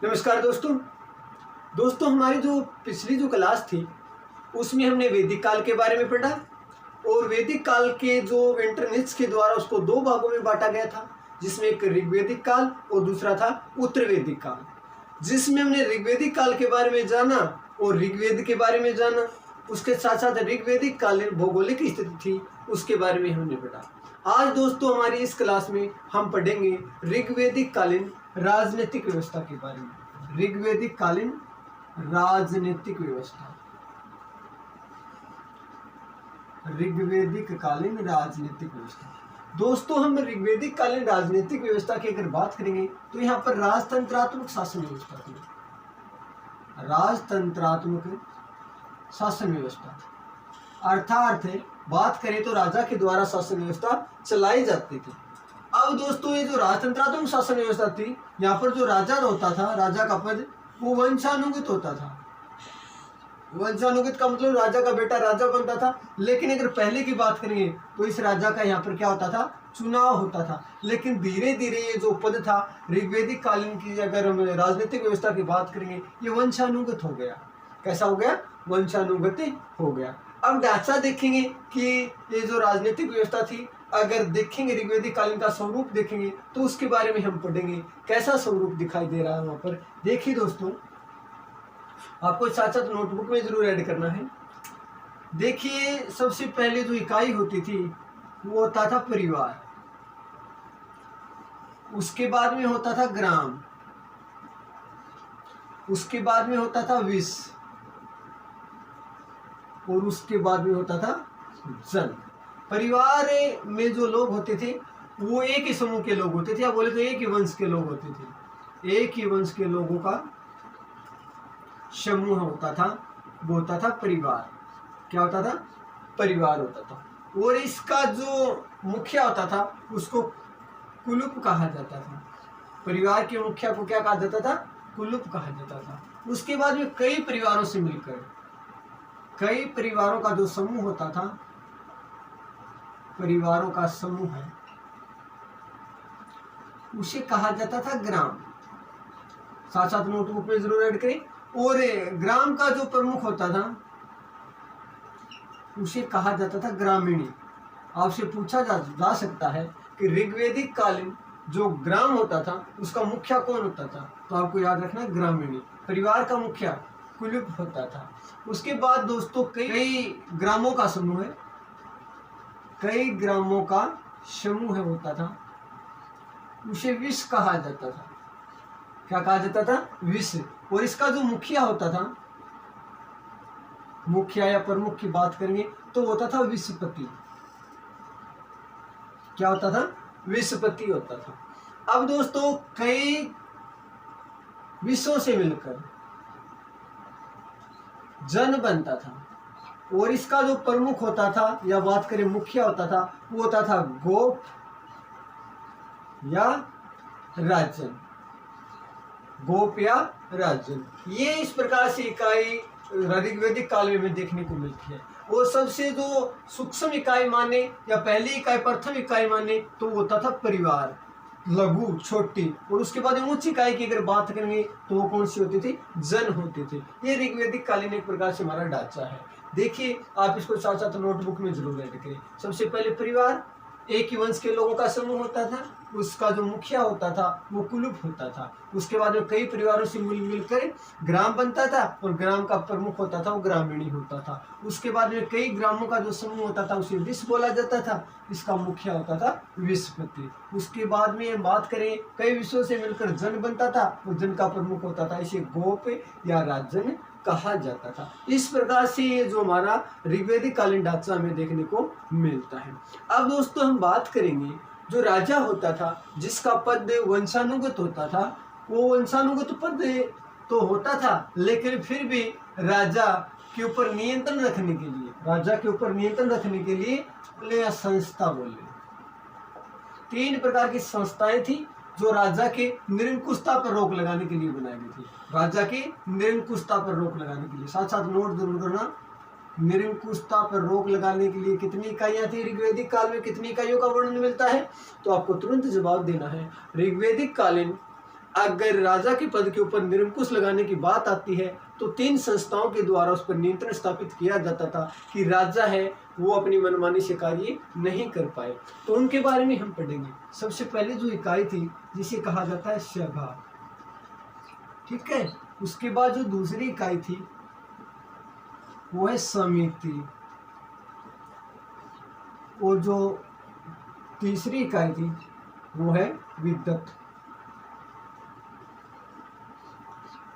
नमस्कार दोस्तों हमारी जो पिछली क्लास थी उसमें हमने वैदिक काल के बारे में पढ़ा और वैदिक काल के जो इंटरनेट्स के द्वारा उसको दो भागों में बांटा गया था, जिसमें एक ऋग्वैदिक काल और दूसरा था उत्तर वैदिक काल। जिसमें हमने ऋग्वैदिक काल के बारे में जाना और ऋग्वेद के बारे में जाना, उसके साथ साथ ऋग्वैदिक कालीन भौगोलिक स्थिति थी उसके बारे में हमने पढ़ा। आज दोस्तों हमारी इस क्लास में हम पढ़ेंगे ऋग्वैदिक कालीन राजनीतिक व्यवस्था के बारे में। ऋग्वैदिक कालीन राजनीतिक व्यवस्था, ऋग्वैदिक कालीन राजनीतिक व्यवस्था। दोस्तों हम ऋग्वैदिक कालीन राजनीतिक व्यवस्था की अगर बात करेंगे तो यहाँ पर राजतंत्रात्मक शासन व्यवस्था थी। राजतंत्रात्मक शासन व्यवस्था अर्थात बात करें तो राजा के द्वारा शासन व्यवस्था चलाई जाती थी। अब दोस्तों ये जो राजतंत्रात्मक शासन व्यवस्था थी, यहाँ पर जो राजा होता था, राजा का पद वो वंशानुगत होता था। वंशानुगत का मतलब राजा का बेटा राजा बनता था। लेकिन अगर पहले की बात करेंगे तो इस राजा का यहाँ पर क्या होता था, चुनाव होता था। लेकिन धीरे धीरे ये जो पद था ऋग्वैदिक कालीन की अगर हम राजनीतिक व्यवस्था की बात करेंगे ये वंशानुगत हो गया। कैसा हो गया? वंशानुगत हो गया। अब ढांचा देखेंगे कि ये जो राजनीतिक व्यवस्था थी, अगर देखेंगे ऋग्वैदिक कालीन का स्वरूप देखेंगे तो उसके बारे में हम पढ़ेंगे कैसा स्वरूप दिखाई दे रहा है वहां पर। देखिए दोस्तों, आपको साथ साथ नोटबुक में जरूर ऐड करना है। देखिए सबसे पहले जो इकाई होती थी वो होता था परिवार, उसके बाद में होता था ग्राम, उसके बाद में होता था विष और उसके बाद में होता था जन। परिवार में जो लोग होते थे वो एक ही समूह के लोग होते थे, या बोले तो एक ही वंश के लोग होते थे। एक ही वंश के लोगों का समूह होता था, वो होता था परिवार। क्या होता था? परिवार होता था। और इसका जो मुखिया होता था उसको कुलुप कहा जाता था। परिवार के मुखिया को क्या कहा जाता था? कुलुप कहा जाता था। उसके बाद में कई परिवारों से मिलकर कई परिवारों का जो समूह होता था, परिवारों का समूह है, उसे कहा जाता था ग्राम। साथ साथ नोटबुक में जरूर ऐड करें। और ग्राम का जो प्रमुख होता था उसे कहा जाता था ग्रामीणी। आपसे पूछा जा सकता है कि ऋग्वैदिक कालीन जो ग्राम होता था उसका मुखिया कौन होता था, तो आपको याद रखना है ग्रामीणी। परिवार का मुखिया कुलुप होता था। उसके बाद दोस्तों कई ग्रामों का समूह है, कई ग्रामों का समूह होता था, उसे विष कहा जाता था। क्या कहा जाता था? विष। और इसका जो मुखिया होता था, मुखिया या प्रमुख की बात करेंगे तो होता था विषपति। क्या होता था? विषपति होता था। अब दोस्तों कई विषयों से मिलकर जन बनता था और इसका जो प्रमुख होता था या बात करें मुखिया होता था वो होता था गोप या राजन। गोप या राजन, ये इस प्रकार से इकाई ऋग्वैदिक काल में देखने को मिलती है। और सबसे जो सूक्ष्म इकाई माने या पहली इकाई प्रथम इकाई माने तो वो होता था परिवार, लघु छोटी। और उसके बाद उच्च इकाई की अगर बात करेंगे तो वो कौन सी होती थी? जन होती थी। ये ऋग्वैदिक कालीन एक प्रकार से हमारा ढांचा है। देखिए आप इसको साथ साथ नोटबुक में जरूर ऐड करें। सबसे पहले परिवार, एक ही वंश के लोगों का समूह होता था, उसका जो मुखिया होता था वो कुलुप होता था। उसके बाद में कई परिवारों से मिलकर ग्राम बनता था और ग्राम का प्रमुख होता था वो ग्रामीणी होता था। उसके बाद में कई ग्रामों का जो समूह होता था उसे विष बोला जाता था, इसका मुखिया होता था विषपति। उसके बाद में बात करें कई विषयों से मिलकर जन बनता था और जन का प्रमुख होता था, इसे गोप या राजन कहा जाता था। इस प्रकार से ये जो हमारा ऋग्वैदिक कालीन ढांचा में देखने को मिलता है। अब दोस्तों हम बात करेंगे जो राजा होता था जिसका पद वंशानुगत होता था, वो वंशानुगत पद तो होता था लेकिन फिर भी राजा के ऊपर नियंत्रण रखने के लिए, राजा के ऊपर नियंत्रण रखने के लिए बोले या संस्था बोले, तीन प्रकार की संस्थाएं थी जो राजा के निरंकुशता पर रोक लगाने के लिए बनाई गई थी। राजा के निरंकुशता पर रोक लगाने के लिए, साथ साथ नोट जरूर करना, निरंकुशता पर रोक लगाने के लिए कितनी इकाइयां थी ऋग्वैदिक काल में, कितनी इकाइयों का वर्णन मिलता है, तो आपको तुरंत जवाब देना है। ऋग्वैदिक कालीन अगर राजा के पद के ऊपर निरंकुश लगाने की बात आती है तो 3 संस्थाओं के द्वारा उस पर नियंत्रण स्थापित किया जाता था कि राजा है वो अपनी मनमानी से कार्य नहीं कर पाए। तो उनके बारे में हम पढ़ेंगे। सबसे पहले जो इकाई थी जिसे कहा जाता है सभा, ठीक है। उसके बाद जो दूसरी इकाई थी वो है समिति, और जो तीसरी इकाई थी वो है विद्वत।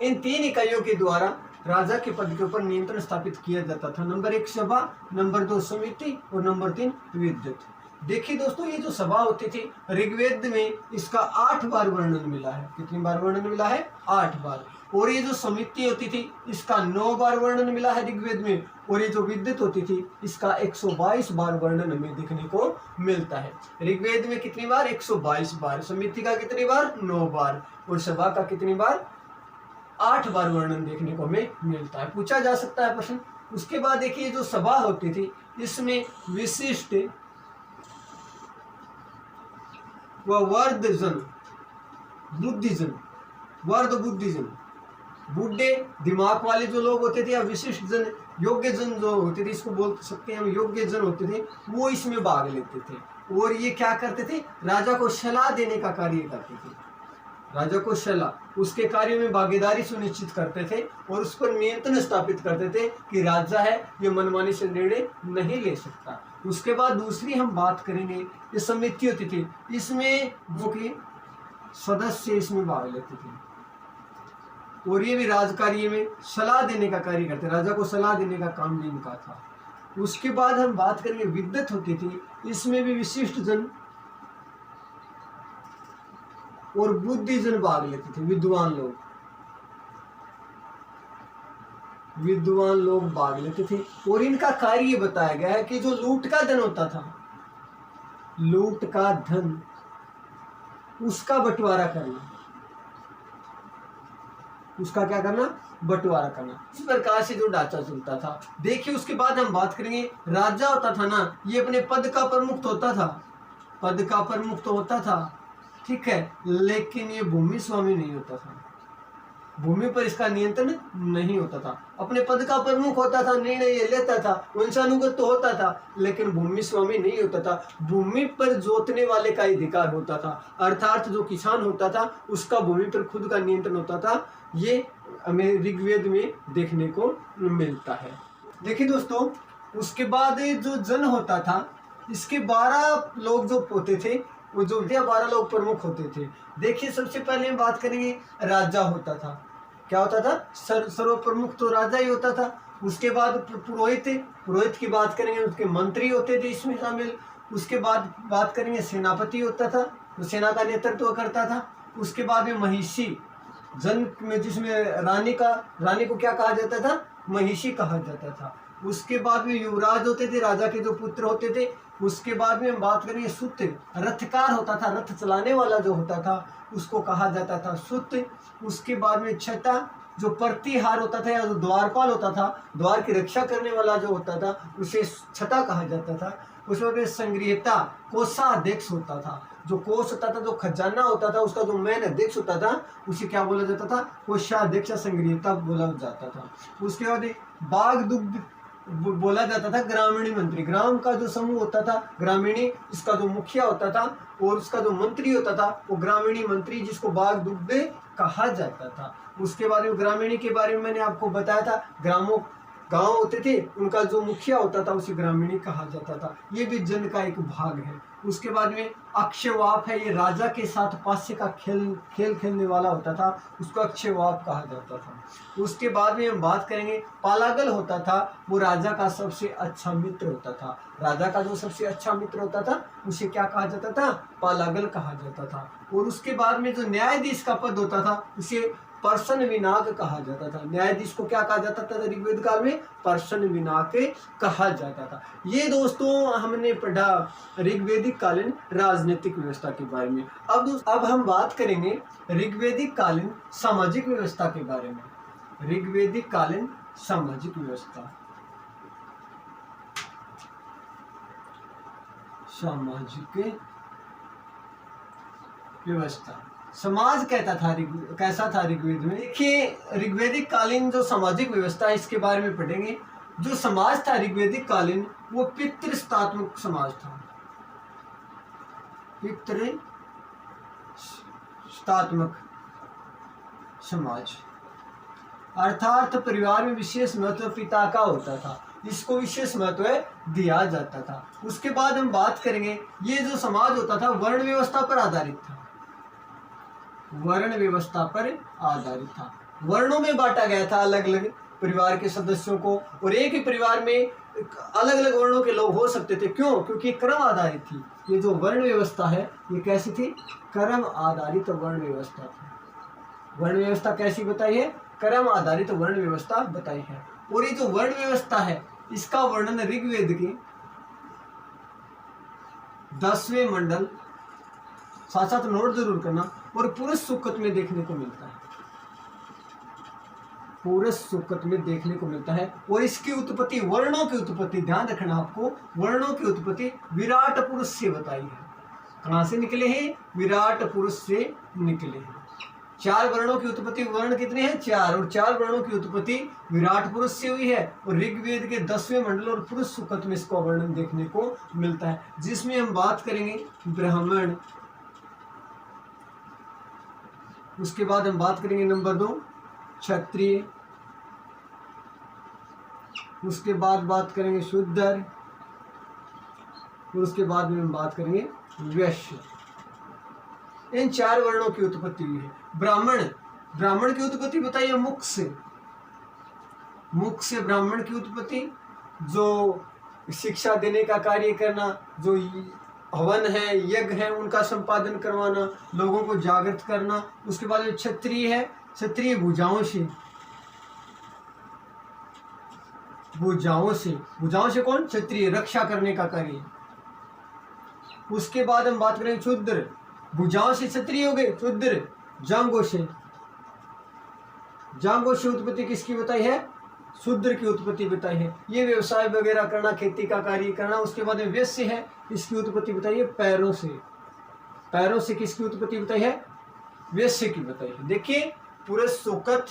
इन 3 इकाइयों के द्वारा राजा के पद के ऊपर नियंत्रण स्थापित किया जाता था। नंबर 1 सभा, नंबर 2 समिति और नंबर 3 विद्वत। देखिए दोस्तों, ये जो सभा होती थी ऋग्वेद में इसका 8 बार वर्णन मिला है। कितनी बार वर्णन मिला है? 8 बार। और ये जो समिति होती थी इसका 9 बार वर्णन मिला है ऋग्वेद में। और ये जो विद्वत होती थी इसका 122 बार वर्णन हमें देखने को मिलता है। ऋग्वेद में कितनी बार? 122 बार। समिति का कितनी बार? 9 बार। और सभा का कितनी बार? 8 बार वर्णन देखने को हमें मिलता है। पूछा जा सकता है प्रश्न। उसके बाद देखिए जो सभा होती थी इसमें विशिष्ट व वर्धजन, बुद्धिजन, वर्ध बुद्धिजन, बूढ़े दिमाग वाले जो लोग होते थे या विशिष्ट जन, योग्य जन जो होते थे, इसको बोल सकते हैं हम योग्य जन होते थे, वो इसमें भाग लेते थे। और ये क्या करते थे? राजा को सलाह देने का कार्य करते थे। राजा को सलाह, उसके कार्यों में भागीदारी सुनिश्चित करते थे और उस पर नियंत्रण स्थापित करते थे कि राजा है ये मनमानी से निर्णय नहीं ले सकता। उसके बाद दूसरी हम बात करेंगे, ये समिति होती थी, इसमें जो कि सदस्य इसमें भाग लेते थे और ये भी राजकार्य में सलाह देने का कार्य करते, राजा को सलाह देने का काम भी इनका था। उसके बाद हम बात करेंगे विद्वत होती थी, इसमें भी विशिष्ट जन और बुद्धिजन भाग लेते थे, विद्वान लोग भाग लेते थे। और इनका कार्य ये बताया गया है कि जो लूट का धन होता था, लूट का धन, उसका बंटवारा करना, उसका क्या करना? बंटवारा करना। इस प्रकार से जो ढांचा चलता था। देखिए उसके बाद हम बात करेंगे, राजा होता था ना, ये अपने पद का प्रमुख होता था, पद का प्रमुख तो होता था, ठीक है, लेकिन ये भूमि स्वामी नहीं होता था, भूमि पर इसका नियंत्रण नहीं होता था। अपने पद का प्रमुख होता था, निर्णय ये लेता था, वंशानुगत तो होता था, लेकिन भूमि स्वामी नहीं होता था। भूमि पर जोतने वाले का अधिकार होता था, अर्थात जो किसान होता था उसका भूमि पर खुद का नियंत्रण होता था। ये हमें ऋग्वेद में देखने को मिलता है। देखिए दोस्तों, उसके बाद जो जन होता था इसके 12 लोग जो होते थे, वो जो 12 लोग प्रमुख होते थे। देखिए सबसे पहले हम बात करेंगे, राजा होता था। क्या होता था? सर्व प्रमुख तो राजा ही होता था। उसके बाद पुरोहित, पुरोहित की बात करेंगे, उसके मंत्री होते थे इसमें शामिल। उसके बाद बात करेंगे सेनापति होता था, जो सेना का नेतृत्व करता था। उसके बाद में महिषी, जन में जिसमें रानी को क्या कहा जाता था? महिषी कहा जाता था। उसके बाद में युवराज होते थे, राजा के जो पुत्र होते थे। उसके बाद में हम बात करेंगे सुत, रथकार होता था, रथ चलाने वाला जो होता था उसको कहा जाता था सुत। उसके बाद में छठा जो प्रतिहार होता था या जो द्वारपाल होता था, द्वार की रक्षा करने वाला जो होता था उसे छठा कहा जाता था। उसमें संग्रहता, कोषाध्यक्ष होता था, जो कोष होता था, जो खजाना होता था, उसका जो मेन अध्यक्ष होता था उसे क्या बोला जाता था? कोषाध्यक्ष, संग्रहता बोला जाता था। उसके बाद बाघ दुग्ध बोला जाता था ग्रामीणी मंत्री, ग्राम का जो समूह होता था ग्रामीणी, इसका जो मुखिया होता था और उसका जो मंत्री होता था वो ग्रामीणी मंत्री, जिसको बाघ दुग्ध कहा जाता था। उसके बाद में ग्रामीणी के बारे में मैंने आपको बताया था, गांव होते थे, उनका जो मुखिया होता था उसे ग्रामीणी कहा जाता था। ये भी जन का एक भाग है। उसके बाद में अक्षयवाप है, ये राजा के साथ पास्य का खेल खेलने वाला होता था, उसको अक्षयवाप कहा जाता था। उसके बाद में हम बात करेंगे, पालागल होता था, वो राजा का सबसे अच्छा मित्र होता था। राजा का जो सबसे अच्छा मित्र होता था उसे क्या कहा जाता था? पालागल कहा जाता था। और उसके बाद में जो न्यायाधीश का पद होता था उसे पर्सन विनाक कहा जाता था। न्यायाधीश को क्या कहा जाता था ऋग्वेद काल में? पर्सन विनाक कहा जाता था। ये दोस्तों हमने पढ़ा ऋग्वेदिक कालीन राजनीतिक व्यवस्था के बारे में। अब हम बात करेंगे ऋग्वेदिक कालीन सामाजिक व्यवस्था के बारे में। ऋग्वेदिक कालीन सामाजिक व्यवस्था, सामाजिक व्यवस्था समाज कहता था कैसा था ऋग्वेद में। देखिए ऋग्वेदिक कालीन जो सामाजिक व्यवस्था है इसके बारे में पढ़ेंगे। जो समाज था ऋग्वेदिक कालीन वो पितृसत्तात्मक समाज था। पितृसत्तात्मक समाज अर्थात परिवार में विशेष महत्व पिता का होता था, इसको विशेष महत्व दिया जाता था। उसके बाद हम बात करेंगे ये जो समाज होता था वर्ण व्यवस्था पर आधारित था। वर्ण व्यवस्था पर आधारित था, वर्णों में बांटा गया था अलग अलग परिवार के सदस्यों को, और एक ही परिवार में अलग अलग वर्णों के लोग हो सकते थे। क्यों? क्योंकि क्रम आधारित थी। ये जो वर्ण व्यवस्था है ये कैसी थी? क्रम आधारित वर्ण व्यवस्था थी। वर्ण व्यवस्था कैसी बताई है? क्रम आधारित वर्ण व्यवस्था बताई है। और ये जो वर्ण व्यवस्था है इसका वर्णन ऋग्वेद के 10वें मंडल, साथ साथ नोट जरूर करना, और पुरुष सूक्त में देखने को मिलता है। पुरुष सूक्त में देखने को मिलता है। और इसकी उत्पत्ति, वर्णों की उत्पत्ति, ध्यान रखना आपको, वर्णों की उत्पत्ति विराट पुरुष से बताई है। कहां से निकले हैं? विराट पुरुष से निकले हैं। 4 वर्णों की उत्पत्ति, वर्ण कितने हैं? 4, और 4 वर्णों की उत्पत्ति विराट पुरुष से हुई है। और ऋग्वेद के 10वें मंडल और पुरुष सूक्त में इसका वर्णन देखने को मिलता है, जिसमें हम बात करेंगे ब्राह्मण। उसके बाद हम बात करेंगे नंबर 2 क्षत्रिय। उसके बाद बात करेंगे शूद्र, और उसके बाद में हम बात करेंगे वैश्य। इन 4 वर्णों की उत्पत्ति हुई है। ब्राह्मण, ब्राह्मण की उत्पत्ति बताइए मुख से। मुख से ब्राह्मण की उत्पत्ति, जो शिक्षा देने का कार्य करना, जो हवन है, यज्ञ है, उनका संपादन करवाना, लोगों को जागृत करना। उसके बाद जो क्षत्रिय है, क्षत्रिय भुजाओं से, भुजाओं से कौन? क्षत्रिय, रक्षा करने का कार्य। उसके बाद हम बात करेंगे शूद्र, भुजाओं से क्षत्रिय हो गए। शूद्र जांघों से, जांघों से उत्पत्ति किसकी बताई है? शूद्र की उत्पत्ति बताई है। ये व्यवसाय वगैरह करना, खेती का कार्य करना। उसके बाद में वैश्य है, इसकी उत्पत्ति बताई है पैरों से। पैरों से किसकी उत्पत्ति बताई है? वैश्य की बताई है। देखिए पुरुष सूक्त,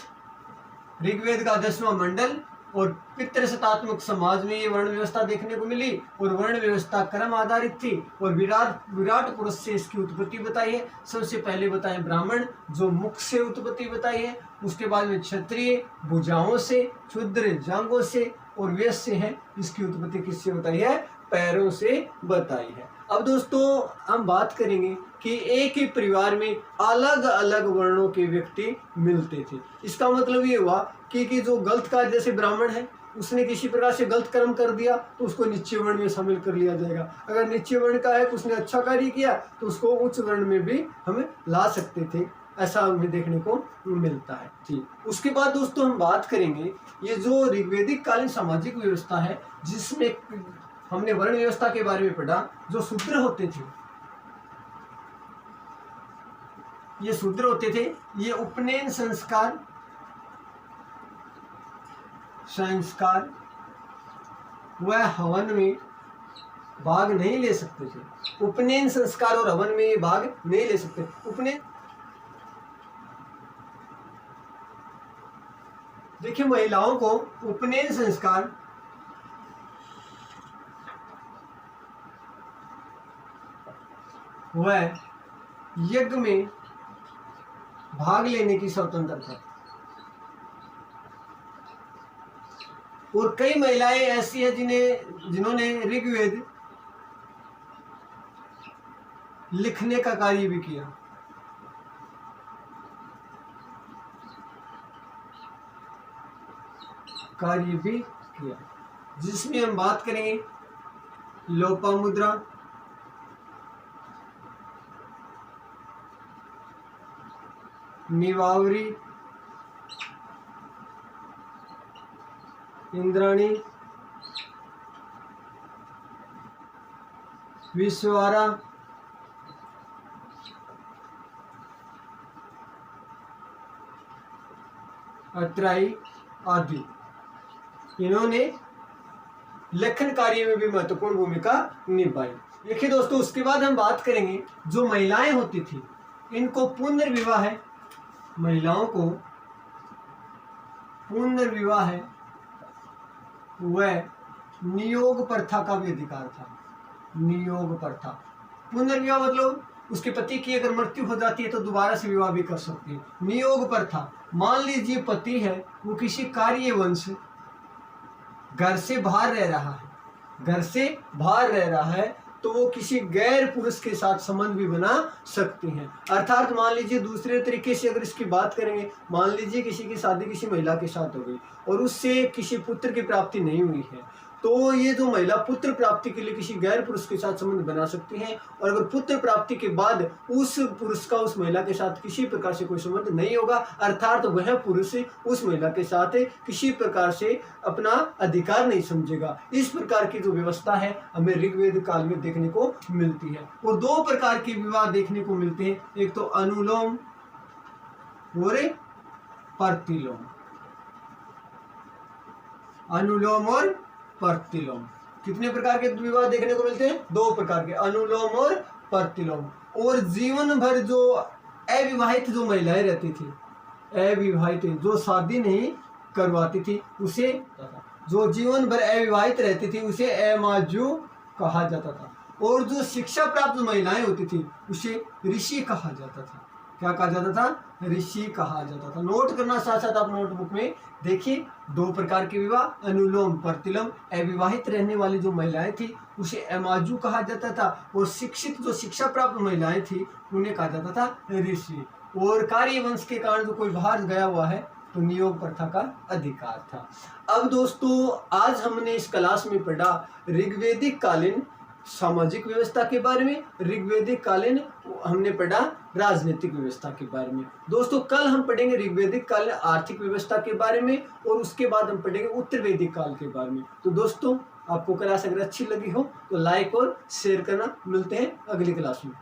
ऋग्वेद का 10वां मंडल और पितृसत्तात्मक समाज में ये वर्ण व्यवस्था देखने को मिली। और वर्ण व्यवस्था क्रम आधारित थी, और विराट पुरुष से इसकी उत्पत्ति बताई है। सबसे पहले बताए ब्राह्मण, जो मुख से उत्पत्ति बताई है। उसके बाद में क्षत्रिय भुजाओं से, शूद्र जांघों से, और वैश्य है, इसकी उत्पत्ति किससे बताई है? पैरों से बताई है। अब दोस्तों हम बात करेंगे कि एक ही परिवार में अलग अलग वर्णों के व्यक्ति मिलते थे। इसका मतलब ये हुआ कि जो गलत कार्य, जैसे ब्राह्मण है, उसने किसी प्रकार से गलत कर्म कर दिया तो उसको नीचे वर्ण में शामिल कर लिया जाएगा। अगर नीचे वर्ण का है तो उसने अच्छा कार्य किया तो उसको उच्च वर्ण में भी हमें ला सकते थे। ऐसा हमें देखने को मिलता है। ठीक, उसके बाद दोस्तों हम बात करेंगे ये जो ऋग्वेदिक कालीन सामाजिक व्यवस्था है, जिसमें हमने वर्ण व्यवस्था के बारे में पढ़ा। जो शूद्र होते थे, ये शूद्र होते थे, ये उपनयन संस्कार व हवन में भाग नहीं ले सकते थे। उपनयन संस्कार और हवन में ये भाग नहीं ले सकते। उपनयन, देखिए महिलाओं को उपनयन संस्कार व यज्ञ में भाग लेने की स्वतंत्रता। और कई महिलाएं ऐसी हैं जिन्होंने ऋग्वेद लिखने का कार्य भी किया। जिसमें हम बात करेंगे लोपामुद्रा, निवावरी, इंद्राणी, विश्वारा, अत्राई आदि। इन्होंने लेखन कार्य में भी महत्वपूर्ण भूमिका निभाई। देखिए दोस्तों, उसके बाद हम बात करेंगे जो महिलाएं होती थी, इनको पुनर्विवाह, महिलाओं को पुनर्विवाह व नियोग प्रथा का भी अधिकार था। नियोग प्रथा, पुनर्विवाह मतलब उसके पति की अगर मृत्यु हो जाती है तो दोबारा से विवाह भी कर सकती है। नियोग प्रथा, मान लीजिए पति है वो किसी कार्यवश घर से बाहर रह रहा है, घर से बाहर रह रहा है, तो वो किसी गैर पुरुष के साथ संबंध भी बना सकती हैं। अर्थात मान लीजिए दूसरे तरीके से अगर इसकी बात करेंगे, मान लीजिए किसी की शादी किसी महिला के साथ हो गई और उससे किसी पुत्र की प्राप्ति नहीं हुई है, तो ये जो महिला पुत्र प्राप्ति के लिए किसी गैर पुरुष के साथ संबंध बना सकती है। और अगर पुत्र प्राप्ति के बाद उस पुरुष का उस महिला के साथ किसी प्रकार से कोई संबंध नहीं होगा, अर्थात वह पुरुष उस महिला के साथ किसी प्रकार से अपना अधिकार नहीं समझेगा। इस प्रकार की जो व्यवस्था है हमें ऋग्वेद काल में देखने को मिलती है। और दो प्रकार के विवाह देखने को मिलते हैं, एक तो अनुलोम और प्रतिलोम। अनुलोम और प्रतिलोम, कितने प्रकार के विवाह देखने को मिलते हैं? दो प्रकार के, अनुलोम और प्रतिलोम। और जीवन भर जो अविवाहित जो महिलाएं रहती थी, अविवाहित जो शादी नहीं करवाती थी, उसे, जो जीवन भर अविवाहित रहती थी उसे अमाजू कहा जाता था। और जो शिक्षा प्राप्त महिलाएं होती थी उसे ऋषि कहा जाता था। क्या कहा जाता था? ऋषि कहा जाता था। नोट करना साथ साथ आप नोटबुक में देखिए, दो प्रकार के विवाह, अनुलोम प्रतिलोम। अविवाहित रहने वाली जो महिलाएं थी उसे अमाजू कहा जाता था, और शिक्षित जो शिक्षा प्राप्त महिलाएं थी उन्हें कहा जाता था ऋषि। और कार्यवंश के कारण जो कोई बाहर गया हुआ है तो नियोग प्रथा का अधिकार था। अब दोस्तों आज हमने इस क्लास में पढ़ा ऋग्वेदिक कालीन सामाजिक व्यवस्था के बारे में, ऋग्वेदिक कालीन हमने पढ़ा राजनीतिक व्यवस्था के बारे में। दोस्तों कल हम पढ़ेंगे ऋग्वेदिक कालीन आर्थिक व्यवस्था के बारे में, और उसके बाद हम पढ़ेंगे उत्तर वैदिक काल के बारे में। तो दोस्तों आपको क्लास अगर अच्छी लगी हो तो लाइक और शेयर करना। मिलते हैं अगली क्लास में।